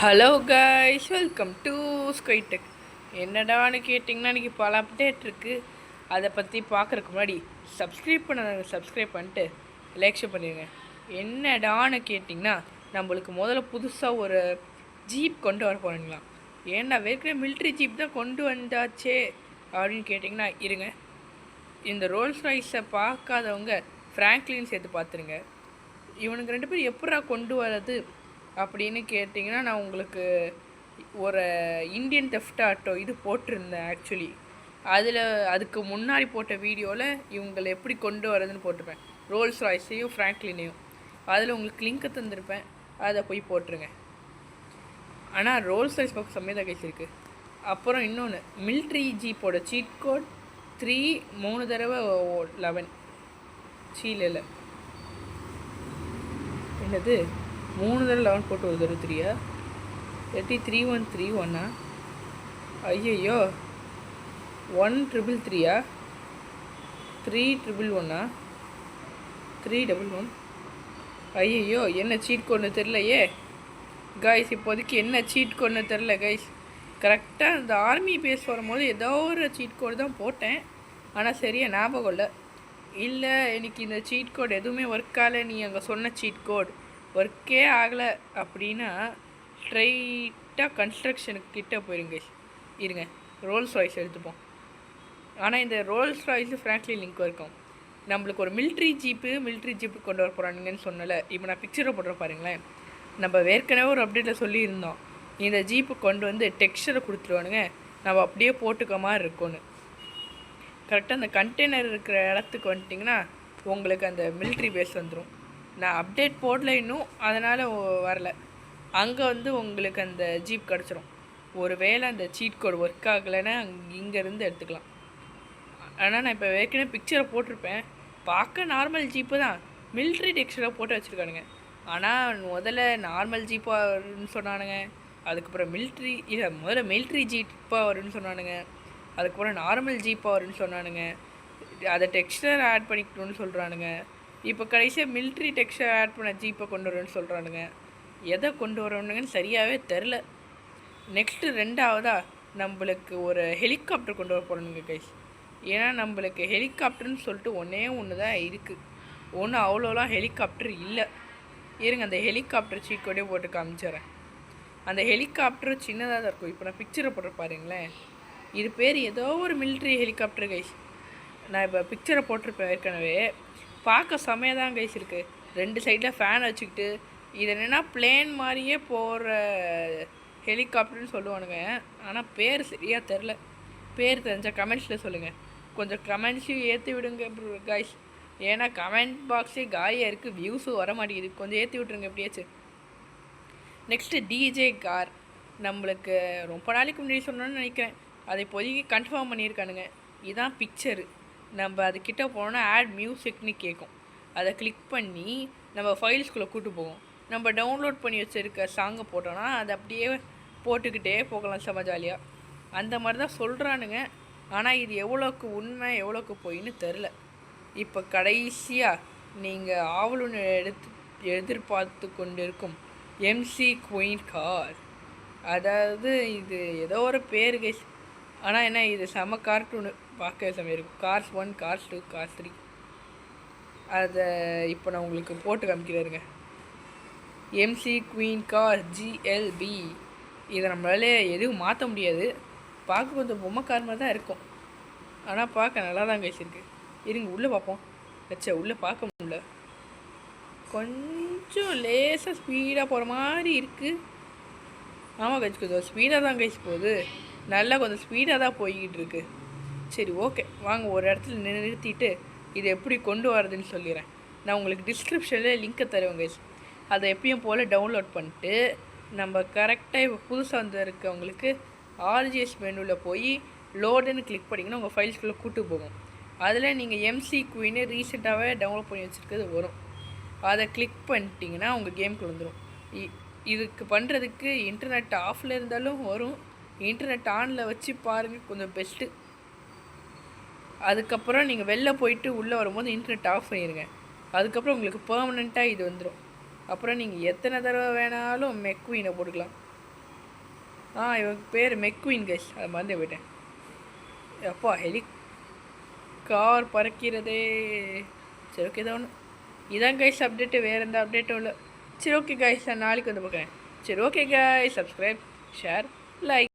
Hello guys, welcome to Skytech. என்னடான்னு கேட்டிங்கன்னா இன்றைக்கி பல அப்டேட் இருக்குது. அதை பற்றி பார்க்குறதுக்கு முன்னாடி சப்ஸ்கிரைப் பண்ணிட்டு லைக் பண்ணிடுங்க. என்னடான்னு கேட்டிங்கன்னா நம்மளுக்கு முதல்ல புதுசாக ஒரு ஜீப் கொண்டு வர போகிறீங்களாம். ஏன்னா வேறு மிலிட்ரி ஜீப் தான் கொண்டு வந்தாச்சே அப்படின்னு கேட்டிங்கன்னா இருங்க, இந்த ரோல்ஸ் ராய்ஸை பார்க்காதவங்க ஃப்ராங்க்லின் சேர்த்து பார்த்துருங்க. இவனுக்கு ரெண்டு பேரும் எப்படா கொண்டு வரது அப்படின்னு கேட்டிங்கன்னா, நான் உங்களுக்கு ஒரு இந்தியன் தெஃப்ட் ஆட்டோ இது போட்டிருந்தேன். ஆக்சுவலி அதுக்கு முன்னாடி போட்ட வீடியோவில் இவங்களை எப்படி கொண்டு வரதுன்னு போட்டிருப்பேன், ரோல்ஸ் ராய்ஸையும் ஃப்ராங்க்லினையும். அதில் உங்களுக்கு லிங்க்கை தந்திருப்பேன், அதை போய் போட்டுருங்க. ஆனால் ரோல்ஸ் ராய்ஸ் பக்கம் சமயதாக கேசிருக்கு. அப்புறம் இன்னொன்று, மிலிட்ரி ஜீப்போட சீட் கோட் 3 தடவை 11 சீலில் என்னது 3 தடவை 11 போட்டு ஒரு தடவை 3 3131 ஐயோ 1333 311 311 ஐயோ என்ன சீட் கோட்னு தெரிலையே கைஸ். இப்போதைக்கு என்ன சீட் கோட்னு தெரில கைஸ். கரெக்டாக இந்த ஆர்மி பேஸ் வரும்போது ஏதோ ஒரு சீட் கோடு தான் போட்டேன், ஆனால் சரியாக ஞாபகம் இல்லை. எனக்கு இந்த சீட் கோட் எதுவுமே ஒர்க் ஆகலை. நீ அங்கே சொன்ன சீட் கோட் ஒர்க்கே ஆகலை அப்படின்னா ஸ்ட்ரைட்டாக கன்ஸ்ட்ரக்ஷனுக்கு கிட்டே போயிருங்க. இருங்க, ரோல்ஸ் ராய்ஸ் எடுத்துப்போம். ஆனால் இந்த ரோல்ஸ் ராய்ஸு ஃப்ராங்க்லின் லிங்க் இருக்கும். நம்மளுக்கு ஒரு மிலிட்ரி ஜீப்பு கொண்டு வர போகிறானுங்கன்னு சொன்னலை. இப்போ நான் பிக்சரை போடுறேன் பாருங்களேன். நம்ம ஏற்கனவே ஒரு அப்டேட்டில் சொல்லியிருந்தோம், இந்த ஜீப்பு கொண்டு வந்து டெக்ஸ்டரை கொடுத்துருவானுங்க, நம்ம அப்படியே போட்டுக்க மாதிரி இருக்கும்னு. கரெக்டாக அந்த கண்டெய்னர் இருக்கிற இடத்துக்கு வந்துட்டிங்கன்னா உங்களுக்கு அந்த மிலிட்ரி பேஸ் வந்துடும். நான் அப்டேட் போடல இன்னும், அதனால் வரல. அங்கே வந்து உங்களுக்கு அந்த ஜீப் கிடச்சிரும். ஒரு வேளை அந்த சீட் கோடு ஒர்க் ஆகலைன்னா இங்கேருந்து எடுத்துக்கலாம். ஆனால் நான் இப்போ ஏற்கனவே பிக்சரை போட்டிருப்பேன். பார்க்க நார்மல் ஜீப்பு தான், மிலிட்ரி டெக்ஸ்டராக போட்டு வச்சுருக்கானுங்க. ஆனால் முதல்ல நார்மல் ஜீப்பாக வரும்னு சொன்னானுங்க, அதுக்கப்புறம் முதல்ல மிலிட்ரி ஜீப்பாக வரும்னு சொன்னானுங்க, அதுக்கப்புறம் நார்மல் ஜீப்பாக வரும்னு சொன்னானுங்க, அதை டெக்ஸ்டர் ஆட் பண்ணிக்கணும்னு சொல்கிறானுங்க. இப்போ கடைசியாக மிலிட்ரி டெக்ஸ்டர் ஆட் பண்ண ஜீப்பை கொண்டு வரணும்னு சொல்கிறானுங்க. எதை கொண்டு வரணுங்கன்னு சரியாகவே தெரில. நெக்ஸ்ட்டு 2ஆவதாக நம்மளுக்கு ஒரு ஹெலிகாப்டர் கொண்டு வர போகிறோங்க கைஸ். ஏன்னா நம்மளுக்கு ஹெலிகாப்டர்னு சொல்லிட்டு ஒன்று தான் இருக்குது. ஒன்றும் அவ்வளோலாம் ஹெலிகாப்டர் இல்லை. இருங்க, அந்த ஹெலிகாப்டர் சீட் கோடே போட்டு காமிச்சிட்றேன். அந்த ஹெலிகாப்டரும் சின்னதாக தான் இருக்கும். இப்போ நான் பிக்சரை போட்டு பாருங்களேன். இது பேர் ஏதோ ஒரு மிலிட்ரி ஹெலிகாப்டர் கைஸ். நான் இப்போ பிக்சரை போட்டிருப்பேன் ஏற்கனவே. பார்க்க செமையாக தான் கைஸ் இருக்குது. 2 சைடில் ஃபேன் வச்சுக்கிட்டு இது என்னென்னா பிளேன் மாதிரியே போகிற ஹெலிகாப்டர்னு சொல்லுவானுங்க. ஆனால் பேர் சரியாக தெரில. பேர் தெரிஞ்சால் கமெண்ட்ஸில் சொல்லுங்கள். கொஞ்சம் கமெண்ட்ஸையும் ஏற்றி விடுங்க கைஸ். ஏன்னா கமெண்ட் பாக்ஸே காலியாக இருக்குது, வியூஸும் வர மாட்டேங்குது. கொஞ்சம் ஏற்றி விட்ருங்க எப்படியாச்சும். நெக்ஸ்ட்டு டிஜே கார் நம்மளுக்கு ரொம்ப நாளைக்கு முன்னாடி சொன்னோன்னு நினைக்கிறேன். அதை இப்போதைக்கு கன்ஃபார்ம் பண்ணியிருக்கானுங்க. இதுதான் பிக்சரு. நம்ம அதுக்கிட்ட போனோன்னா ஆட் மியூசிக்னு கேட்கும். அதை கிளிக் பண்ணி நம்ம ஃபைல்ஸ்குள்ளே கூட்டு போவோம். நம்ம டவுன்லோட் பண்ணி வச்சுருக்க சாங்கை போட்டோன்னா அதை அப்படியே போட்டுக்கிட்டே போகலாம் செம ஜாலியாக. அந்த மாதிரி தான் சொல்கிறானுங்க. ஆனால் இது எவ்வளோக்கு உண்மை எவ்வளோக்கு போயின்னு தெரில. இப்போ கடைசியாக நீங்கள் ஆவலுன்னு எதிர்பார்த்து கொண்டு இருக்கும் எம்சி குயின் கார், அதாவது இது ஏதோ ஒரு பேர் கைஸ். ஆனால் என்ன, இது செம கார்ட்டூனு, பார்க்க செம்ம இருக்கும். Cars 1, Cars 2, Cars 3. அதை இப்போ நான் உங்களுக்கு போட்டு காமிக்கிறேருங்க. McQueen car GLB. இதை நம்மளால எதுவும் மாற்ற முடியாது. பார்க்க கொஞ்சம் பொம்மை கார் மாதிரி தான் இருக்கும், ஆனால் பார்க்க நல்லா தான் கைச்சிருக்கு. இருங்க உள்ளே பார்ப்போம். உள்ளே பார்க்க முடியல, கொஞ்சம் லேசாக ஸ்பீடாக போகிற மாதிரி இருக்குது. ஆமாம் கைச்சு, கொஞ்சம் ஸ்பீடாக தான் கைச்சு போகுது. நல்லா கொஞ்சம் ஸ்பீடாக தான் போய்கிட்டு இருக்கு. சரி ஓகே, வாங்க ஒரு இடத்துல நிறுத்திட்டு இது எப்படி கொண்டு வரதுன்னு சொல்லிடுறேன். நான் உங்களுக்கு டிஸ்கிரிப்ஷனில் லிங்க்கை தருவேன் கைஸ். அதை எப்பயும் போல் டவுன்லோட் பண்ணிட்டு நம்ம கரெக்டாக இப்போ புதுசாக வந்துருக்கவங்களுக்கு RGS மெனுவில் போய் லோடுன்னு கிளிக் பண்ணிங்கன்னா உங்கள் ஃபைல்ஸ்குள்ளே கூட்டு போகும். அதில் நீங்கள் எம்சி குயின்னு ரீசெண்டாகவே டவுன்லோட் பண்ணி வச்சுருக்கிறது வரும். அதை கிளிக் பண்ணிட்டீங்கன்னா உங்கள் கேமுக்கு வந்துடும். இதுக்கு பண்ணுறதுக்கு இன்டர்நெட் ஆஃபில் இருந்தாலும் வரும், இன்டர்நெட் ஆனில் வச்சு பாருங்கள், கொஞ்சம் பெஸ்ட்டு. அதுக்கப்புறம் நீங்கள் வெளில போயிட்டு உள்ளே வரும்போது இன்டர்நெட் ஆஃப் பண்ணிடுங்க. அதுக்கப்புறம் உங்களுக்கு பெர்மனெண்ட்டாக இது வந்துடும். அப்புறம் நீங்கள் எத்தனை தடவை வேணாலும் மெக்வீனை போட்டுக்கலாம். இவங்க பேர் மெக்வீன் கைஸ், அதை மறந்தே போயிட்டேன். அப்பா கார் பறக்கிறதே. சரி ஓகே, தான் ஒன்று இதான் கைஸ் அப்டேட்டு, வேறு எந்த அப்டேட்டும் இல்லை. சரி ஓகே கைஸ், நான் நாளைக்கு வந்து பார்க்குறேன். சரி okay guys, subscribe, share, like.